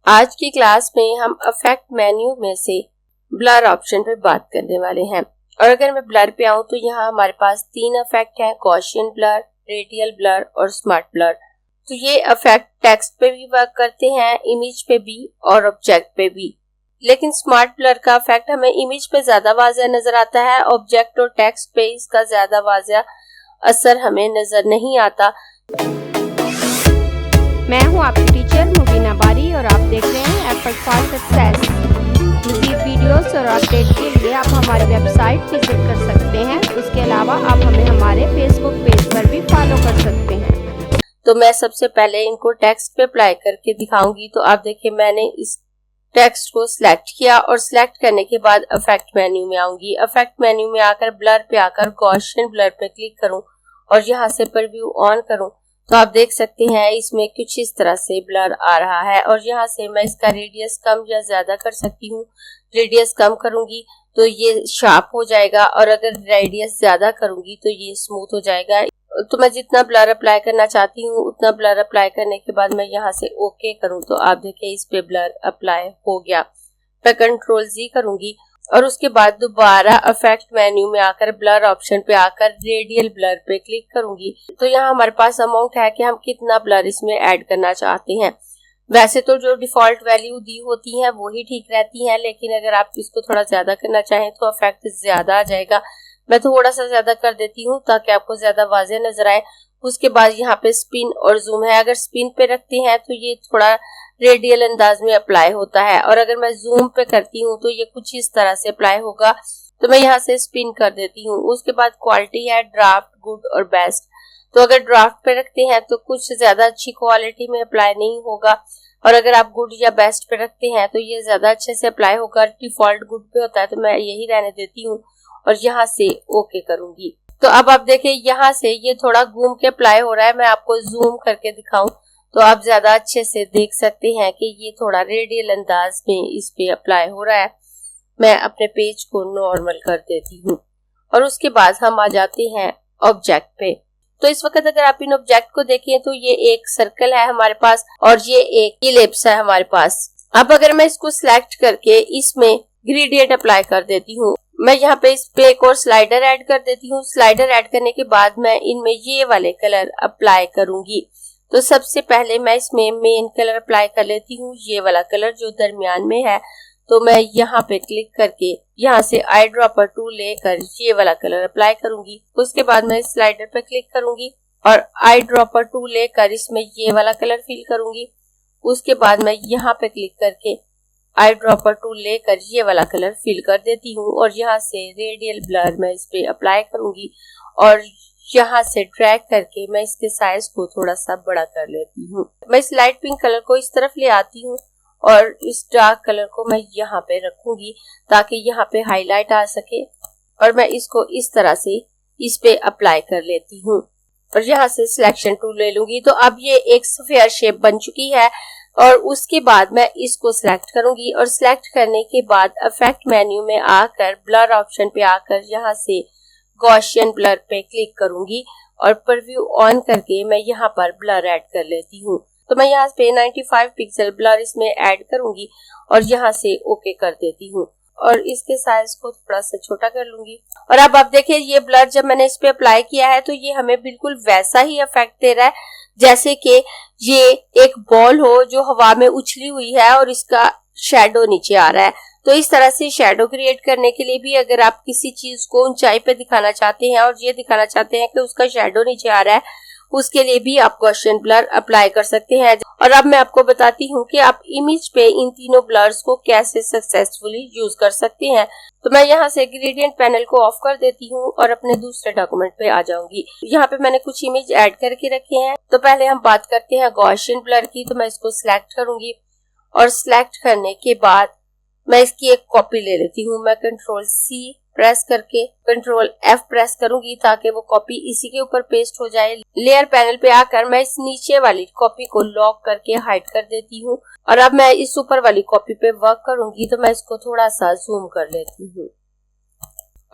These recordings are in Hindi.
आज की क्लास में हम इफेक्ट मेन्यू में से ब्लर ऑप्शन पे बात करने वाले हैं। और अगर मैं ब्लर पे आऊं तो यहाँ हमारे पास 3 इफेक्ट हैं, गॉसियन ब्लर, रेडियल ब्लर और स्मार्ट ब्लर। तो ये इफेक्ट टेक्स्ट पे भी वर्क करते हैं, इमेज पे भी और ऑब्जेक्ट पे भी। लेकिन स्मार्ट ब्लर का इफेक्ट हमें इमेज पे ज्यादा वाज़ेह नजर आता है, ऑब्जेक्ट और टेक्स्ट पे इसका ज्यादा वाज़ेह असर हमें नजर नहीं आता। मैं हूं आपकी टीचर मुबीना बारी और आप देख रहे हैं एफर्ट फॉर सक्सेस। मज़ीद वीडियोस और अपडेट के लिए आप हमारी वेबसाइट विजिट कर सकते हैं। उसके अलावा आप हमें हमारे फेसबुक पेज पर भी फॉलो कर सकते हैं। तो मैं सबसे पहले इनको टेक्स्ट पे अप्लाई करके दिखाऊंगी। तो आप देखिए मैंने इस टेक्स्ट को सिलेक्ट किया और सिलेक्ट करने के बाद इफेक्ट मेन्यू में आऊंगी। इफेक्ट मेन्यू में आकर ब्लर पे आकर गॉसियन ब्लर पे क्लिक करूं और यहाँ से प्रीव्यू ऑन करूं तो आप देख सकते हैं इसमें कुछ इस तरह से ब्लर आ रहा है। और यहाँ से मैं इसका रेडियस कम या ज्यादा कर सकती हूँ। रेडियस कम करूंगी तो ये शार्प हो जाएगा और अगर रेडियस ज्यादा करूंगी तो ये स्मूथ हो जाएगा। तो मैं जितना ब्लर अप्लाई करना चाहती हूँ उतना ब्लर अप्लाई करने के बाद मैं यहाँ से ओके करूँ तो आप देखिए इस पे ब्लर अप्लाई हो गया। मैं कंट्रोल Z करूंगी और उसके बाद दोबारा इफेक्ट मेन्यू में आकर ब्लर ऑप्शन पे आकर रेडियल ब्लर पे क्लिक करूंगी। तो यहाँ हमारे पास अमाउंट है कि हम कितना ब्लर इसमें ऐड करना चाहते हैं। वैसे तो जो डिफॉल्ट वैल्यू दी होती है वो ही ठीक रहती है, लेकिन अगर आप इसको थोड़ा ज्यादा करना चाहें तो इफेक्ट ज्यादा आ जाएगा। मैं थोड़ा सा ज्यादा कर देती हूँ ताकि आपको ज्यादा वाज़ेह नजर आए। उसके बाद यहाँ पे स्पिन और जूम है। अगर स्पिन पे रखते हैं तो ये थोड़ा रेडियल अंदाज में अप्लाई होता है और अगर मैं जूम पे करती हूँ तो ये कुछ इस तरह से अप्लाई होगा। तो मैं यहाँ से स्पिन कर देती हूँ। उसके बाद क्वालिटी है ड्राफ्ट, गुड और बेस्ट। तो अगर ड्राफ्ट पे रखते हैं तो कुछ ज्यादा अच्छी क्वालिटी में अप्लाई नहीं होगा और अगर आप गुड या बेस्ट पे रखते हैं तो ये ज्यादा अच्छे से अप्लाई होगा। डिफॉल्ट गुड पे होता है तो मैं यही रहने देती हूँ और यहाँ से ओके करूंगी। तो अब आप देखें यहाँ से ये थोड़ा घूम के अप्लाई हो रहा है। मैं आपको जूम करके दिखाऊं तो आप ज्यादा अच्छे से देख सकते हैं कि ये थोड़ा रेडियल अंदाज में इस पे अप्लाई हो रहा है। मैं अपने पेज को नॉर्मल कर देती हूँ और उसके बाद हम आ जाते हैं ऑब्जेक्ट पे। तो इस वक्त अगर आप इन ऑब्जेक्ट को देखें तो ये एक सर्कल है हमारे पास और ये एक इलिप्स है हमारे पास। अब अगर मैं इसको सिलेक्ट करके इसमें ग्रेडियंट अप्लाई कर देती हूँ, मैं यहाँ पे इस पे एक और स्लाइडर ऐड कर देती हूँ। स्लाइडर ऐड करने के बाद मैं इनमें ये वाले कलर अप्लाई करूंगी। तो सबसे पहले मैं इसमें मेन कलर अप्लाई कर लेती हूँ, ये वाला कलर जो दरमियान में है। तो मैं यहाँ पे क्लिक करके यहाँ से आई ड्रॉपर टूल लेकर ये वाला कलर अप्लाई करूंगी। उसके बाद मैं स्लाइडर पे क्लिक करूंगी और आई ड्रॉपर टूल लेकर इसमें ये वाला कलर फिल करूंगी। उसके बाद मैं यहाँ पे क्लिक करके आई ड्रॉपर टूल लेकर ये वाला कलर फिल कर देती हूँ और यहाँ से रेडियल ब्लर मैं इस पे अप्लाई करूंगी और यहाँ से ड्रैग करके मैं इसके साइज को थोड़ा सा बड़ा कर लेती हूँ। मैं इस लाइट पिंक कलर को इस तरफ ले आती हूँ और इस डार्क कलर को मैं यहाँ पे रखूंगी ताकि यहाँ पे हाईलाइट आ सके और मैं इसको इस तरह से इस पे अप्लाई कर लेती हूँ और यहाँ से सिलेक्शन टूल ले लूंगी। तो अब ये एक स्फीयर शेप बन चुकी है और उसके बाद मैं इसको सिलेक्ट करूंगी और सिलेक्ट करने के बाद इफेक्ट मेन्यू में आकर ब्लर ऑप्शन पे आकर यहाँ से गॉसियन ब्लर पे क्लिक करूंगी और प्रीव्यू ऑन करके मैं यहाँ पर ब्लर ऐड कर लेती हूँ। तो मैं यहाँ पे 95 पिक्सल ब्लर इसमें ऐड करूंगी और यहाँ से ओके कर देती हूँ और इसके साइज को थोड़ा सा छोटा कर लूंगी। और अब आप देखिए ये ब्लर जब मैंने इस पे अप्लाई किया है तो ये हमें बिल्कुल वैसा ही इफेक्ट दे रहा है जैसे कि ये एक बॉल हो जो हवा में उछली हुई है और इसका शैडो नीचे आ रहा है। तो इस तरह से शैडो क्रिएट करने के लिए भी अगर आप किसी चीज को ऊंचाई पे दिखाना चाहते हैं और ये दिखाना चाहते हैं कि उसका शैडो नीचे आ रहा है, उसके लिए भी आप गॉसियन ब्लर अप्लाई कर सकते हैं। और अब मैं आपको बताती हूँ कि आप इमेज पे इन तीनों ब्लर्स को कैसे सक्सेसफुली यूज कर सकते हैं। तो मैं यहाँ से ग्रेडियंट पैनल को ऑफ कर देती हूँ और अपने दूसरे डॉक्यूमेंट पे आ जाऊंगी। यहाँ पे मैंने कुछ इमेज ऐड करके रखे हैं। तो पहले हम बात करते हैं गॉसियन ब्लर की। तो मैं इसको सिलेक्ट करूंगी और सिलेक्ट करने के बाद मैं इसकी एक कॉपी ले लेती हूँ। मैं कंट्रोल C प्रेस करके कंट्रोल F प्रेस करूंगी ताकि वो कॉपी इसी के ऊपर पेस्ट हो जाए। लेयर पैनल पे आकर मैं इस नीचे वाली कॉपी को लॉक करके हाइड कर देती हूँ और अब मैं इस ऊपर वाली कॉपी पे वर्क करूंगी। तो मैं इसको थोड़ा सा जूम कर लेती हूँ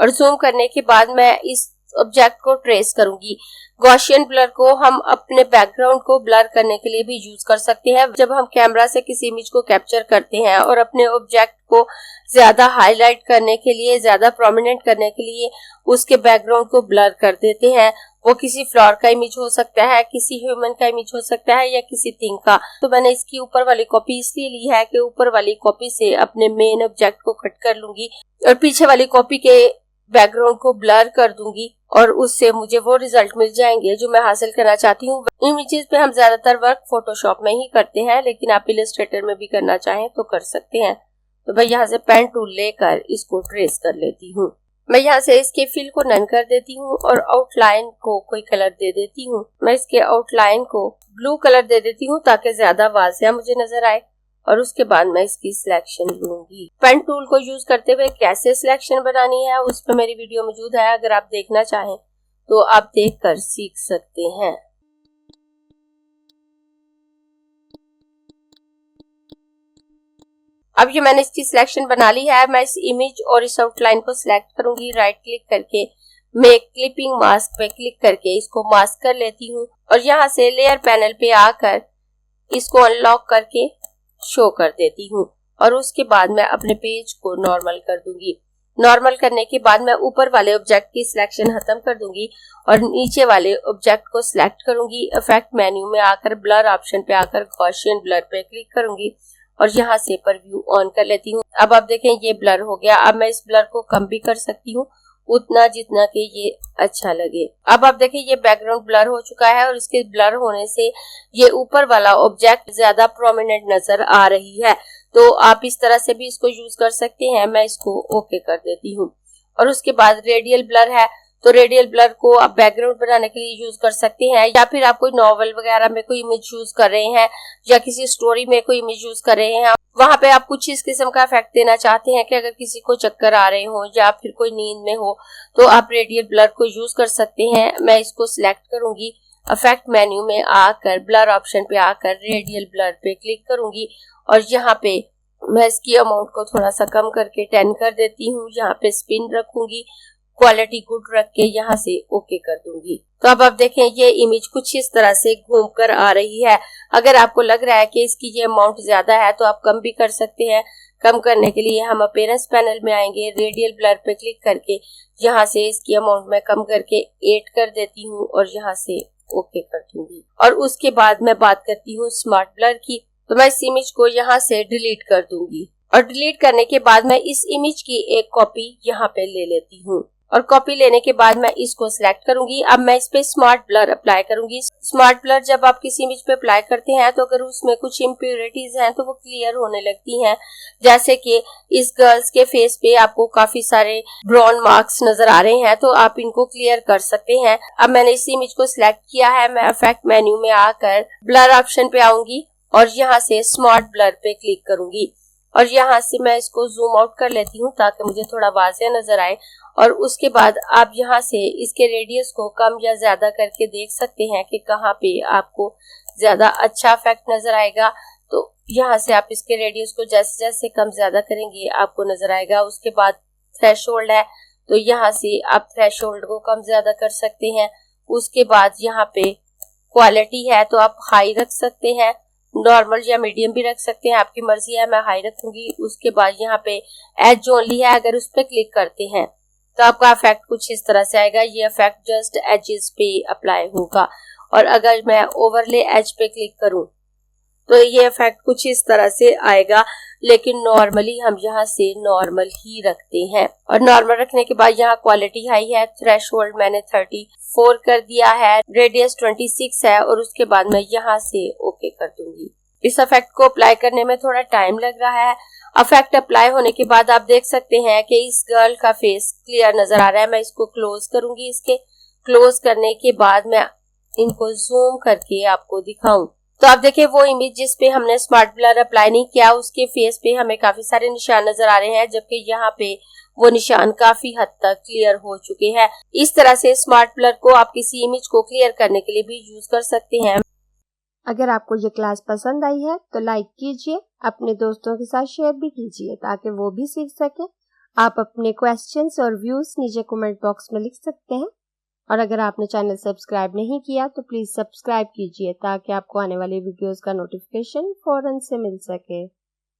और जूम करने के बाद मैं इस ऑब्जेक्ट को ट्रेस करूंगी। गॉसियन ब्लर को हम अपने बैकग्राउंड को ब्लर करने के लिए भी यूज कर सकते हैं। जब हम कैमरा से किसी इमेज को कैप्चर करते हैं और अपने ऑब्जेक्ट को ज्यादा हाईलाइट करने के लिए, ज्यादा प्रोमिनेंट करने के लिए उसके बैकग्राउंड को ब्लर कर देते हैं। वो किसी फ्लावर का इमेज हो सकता है, किसी ह्यूमन का इमेज हो सकता है या किसी थिंग का। तो मैंने इसकी ऊपर वाली कॉपी इसलिए ली है कि ऊपर वाली कॉपी से अपने मेन ऑब्जेक्ट को कट कर लूंगी और पीछे वाली कॉपी के बैकग्राउंड को ब्लर कर दूंगी और उससे मुझे वो रिजल्ट मिल जाएंगे जो मैं हासिल करना चाहती हूँ। इमेजेस पे हम ज्यादातर वर्क फोटोशॉप में ही करते हैं, लेकिन आप इलस्ट्रेटर में भी करना चाहें तो कर सकते हैं। तो मैं यहाँ से पेन टूल लेकर इसको ट्रेस कर लेती हूँ। मैं यहाँ से इसके फिल को नन कर देती हूँ और आउटलाइन को कोई कलर दे देती हूँ। मैं इसके आउटलाइन को ब्लू कलर दे देती हूँ ताकि ज्यादा वाज़िया मुझे नजर आए और उसके बाद मैं इसकी सिलेक्शन लूंगी। पेन टूल को यूज करते हुए कैसे सिलेक्शन बनानी है उस पर मेरी वीडियो मौजूद है, अगर आप देखना चाहें तो आप देखकर सीख सकते हैं। अब ये मैंने इसकी सिलेक्शन बना ली है। मैं इस इमेज और इस आउटलाइन को सिलेक्ट करूंगी। राइट क्लिक करके मेक क्लिपिंग मास्क पे क्लिक करके इसको मास्क कर लेती हूँ और यहाँ से लेयर पैनल पे आकर इसको अनलॉक करके शो कर देती हूँ और उसके बाद मैं अपने पेज को नॉर्मल कर दूंगी। नॉर्मल करने के बाद मैं ऊपर वाले ऑब्जेक्ट की सिलेक्शन खत्म कर दूंगी और नीचे वाले ऑब्जेक्ट को सिलेक्ट करूंगी। इफेक्ट मेन्यू में आकर ब्लर ऑप्शन पे आकर गॉसियन ब्लर पे क्लिक करूंगी और यहाँ से प्रीव्यू ऑन कर लेती हूँ। अब आप देखें ये ब्लर हो गया। अब मैं इस ब्लर को कम भी कर सकती हूँ उतना जितना कि ये अच्छा लगे। अब आप देखें ये बैकग्राउंड ब्लर हो चुका है और इसके ब्लर होने से ये ऊपर वाला ऑब्जेक्ट ज्यादा प्रोमिनेंट नजर आ रही है। तो आप इस तरह से भी इसको यूज कर सकते हैं। मैं इसको ओके कर देती हूँ और उसके बाद रेडियल ब्लर है, तो रेडियल ब्लर को आप बैकग्राउंड बनाने के लिए यूज कर सकते हैं या फिर आप कोई नॉवल वगैरह में कोई इमेज यूज कर रहे हैं या किसी स्टोरी में कोई इमेज यूज कर रहे हैं, वहां पे आप कुछ इस किस्म का इफेक्ट देना चाहते हैं कि अगर किसी को चक्कर आ रहे हो या फिर कोई नींद में हो तो आप रेडियल ब्लर को यूज कर सकते हैं। मैं इसको सिलेक्ट करूंगी, इफेक्ट मेन्यू में आकर ब्लर ऑप्शन पे आकर रेडियल ब्लर पे क्लिक करूंगी और यहाँ पे मैं इसकी अमाउंट को थोड़ा सा कम करके 10 कर देती हूँ। यहाँ पे स्पिन रखूंगी, क्वालिटी गुड रख के यहाँ से ओके कर दूंगी। तो अब आप देखें ये इमेज कुछ इस तरह से घूम कर आ रही है। अगर आपको लग रहा है कि इसकी ये अमाउंट ज्यादा है तो आप कम भी कर सकते हैं। कम करने के लिए हम अपीयरेंस पैनल में आएंगे, रेडियल ब्लर पे क्लिक करके यहाँ से इसकी अमाउंट में कम करके 8 कर देती हूँ और यहाँ से ओके कर दूंगी। और उसके बाद मैं बात करती हूँ स्मार्ट ब्लर की। तो मैं इस इमेज को यहाँ से डिलीट कर दूंगी और डिलीट करने के बाद मैं इस इमेज की एक कॉपी यहाँ पे ले लेती हूँ और कॉपी लेने के बाद मैं इसको सिलेक्ट करूंगी। अब मैं इस पे स्मार्ट ब्लर अप्लाई करूंगी। स्मार्ट ब्लर जब आप किसी इमेज पे अप्लाई करते हैं तो अगर उसमें कुछ इम्प्योरिटीज हैं तो वो क्लियर होने लगती हैं। जैसे कि इस गर्ल्स के फेस पे आपको काफी सारे ब्राउन मार्क्स नजर आ रहे हैं तो आप इनको क्लियर कर सकते हैं। अब मैंने इस इमेज को सिलेक्ट किया है। मैं इफेक्ट मेन्यू में आकर ब्लर ऑप्शन पे आऊंगी और यहाँ से स्मार्ट ब्लर पे क्लिक करूंगी और यहाँ से मैं इसको जूम आउट कर लेती हूँ ताकि मुझे थोड़ा वाज़िया नजर आए। और उसके बाद आप यहाँ से इसके रेडियस को कम या ज्यादा करके देख सकते हैं कि कहाँ पे आपको ज्यादा अच्छा इफेक्ट नजर आएगा। तो यहाँ से आप इसके रेडियस को जैसे जैसे कम ज्यादा करेंगे आपको नजर आएगा। उसके बाद थ्रेशोल्ड है तो यहाँ से आप थ्रेशोल्ड को कम ज्यादा कर सकते हैं। उसके बाद यहाँ पे क्वालिटी है तो आप हाई रख सकते हैं, नॉर्मल या मीडियम भी रख सकते हैं, आपकी मर्जी है। मैं हाई रखूंगी। उसके बाद यहाँ पे एज ओनली है, अगर उस पर क्लिक करते हैं तो आपका इफेक्ट कुछ इस तरह से आएगा। ये इफेक्ट जस्ट एजेस पे अप्लाई होगा और अगर मैं ओवरले एज पे क्लिक करूं तो ये इफेक्ट कुछ इस तरह से आएगा, लेकिन नॉर्मली हम यहाँ से नॉर्मल ही रखते हैं। और नॉर्मल रखने के बाद यहाँ क्वालिटी हाई है, थ्रेशोल्ड मैंने 34 कर दिया है, रेडियस 26 है और उसके बाद मैं यहाँ से ओके कर दूंगी। इस इफेक्ट को अप्लाई करने में थोड़ा टाइम लग रहा है। इफेक्ट अप्लाई होने के बाद आप देख सकते हैं कि इस गर्ल का फेस क्लियर नजर आ रहा है। मैं इसको क्लोज करूंगी। इसके क्लोज करने के बाद मैं इनको जूम करके आपको दिखाऊं तो आप देखिए वो इमेज जिस पे हमने स्मार्ट ब्लर अप्लाई नहीं किया उसके फेस पे हमें काफी सारे निशान नजर आ रहे हैं, जबकि यहाँ पे वो निशान काफी हद तक क्लियर हो चुके हैं। इस तरह से स्मार्ट ब्लर को आप किसी इमेज को क्लियर करने के लिए भी यूज कर सकते हैं। अगर आपको ये क्लास पसंद आई है तो लाइक कीजिए, अपने दोस्तों के साथ शेयर भी कीजिए ताकि वो भी सीख सके। आप अपने क्वेश्चंस और व्यूज नीचे कमेंट बॉक्स में लिख सकते हैं। और अगर आपने चैनल सब्सक्राइब नहीं किया तो प्लीज़ सब्सक्राइब कीजिए ताकि आपको आने वाली वीडियोस का नोटिफिकेशन फ़ौरन से मिल सके।